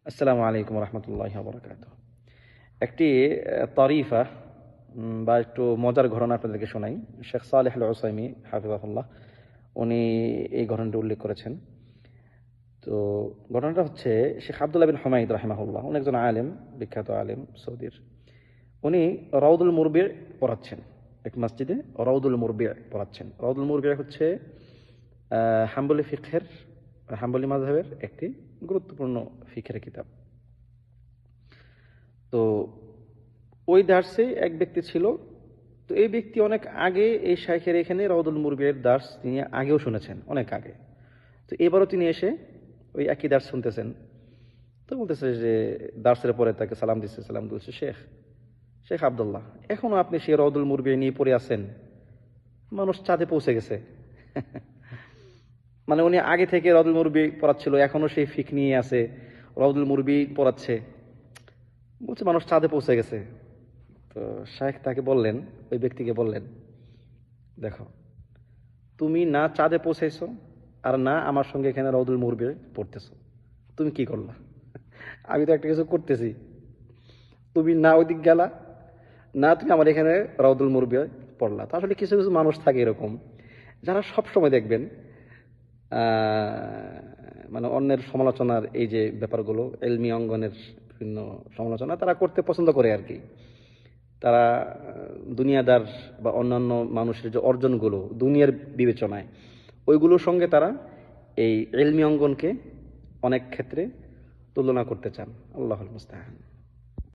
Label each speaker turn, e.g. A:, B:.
A: আসসালামু আলাইকুম রহমতুল্লাহি ওয়া বারাকাতুহু। একটি তারিফা বা একটু মজার ঘটনা আপনাদেরকে শোনাই। শেখ সালেহ আল উসাইমি হাফিজাহুল্লাহ উনি এই ঘটনাটি উল্লেখ করেছেন। তো ঘটনাটা হচ্ছে শেখ আব্দুল্লাহ বিন হুমায়দ রাহিমাহুল্লাহ, উনি একজন আলেম, বিখ্যাত আলেম সৌদির। উনি রাউদুল মুরবি পড়াচ্ছেন এক মসজিদে। রাউদুল মুরবি পড়াচ্ছেন। রাউদুল মুরবি হচ্ছে হাম্বলি ফিকহের, হাম্বলি মাযহাবের একটি গুরুত্বপূর্ণ ফিকহের কিতাব। তো ওই দার্সে এক ব্যক্তি ছিল। তো এই ব্যক্তি অনেক আগে এই শাইখের এখানে রাউদুল মুরবির দার্স তিনি আগেও শুনেছেন, অনেক আগে। তো এবারও তিনি এসে ওই একই দার্স শুনতেছেন। তো বলতেছে যে দার্সের পরে তাকে সালাম দিচ্ছে, সালাম বলছে, শেখ শেখ আব্দুল্লাহ, এখনো আপনি সেই রাউদুল মুরবি নিয়ে পড়ে আছেন? মানুষ চাঁদে পৌঁছে গেছে। মানে উনি আগে থেকে রাউদুল মুরবি পড়াচ্ছিল, এখনো সেই ফিক নিয়ে আছে, রাউদুল মুরবি পড়াচ্ছে, বলছে মানুষ চাঁদে পৌঁছে গেছে। তো শায়েখ তাকে বললেন, ওই ব্যক্তিকে বললেন, দেখো, তুমি না চাঁদে পৌঁছাইছো আর না আমার সঙ্গে এখানে রাউদুল মুরবি পড়তেছো, তুমি কি করলা? আমি তো একটা কিছু করতেছি, তুমি না ওইদিক গেলা, না তুমি আমার এখানে রাউদুল মুরবি পড়লা। তো আসলে কিছু কিছু মানুষ থাকে এরকম, যারা সব সময় দেখবেন মানে অন্যের সমালোচনার এই যে ব্যাপারগুলো, এলমি অঙ্গনের বিভিন্ন সমালোচনা তারা করতে পছন্দ করে আর কি। তারা দুনিয়াদার বা অন্যান্য মানুষের যে অর্জনগুলো দুনিয়ার বিবেচনায়, ওইগুলোর সঙ্গে তারা এই ইলমি অঙ্গনকে অনেক ক্ষেত্রে তুলনা করতে চান। আল্লাহুল মুস্তাআন।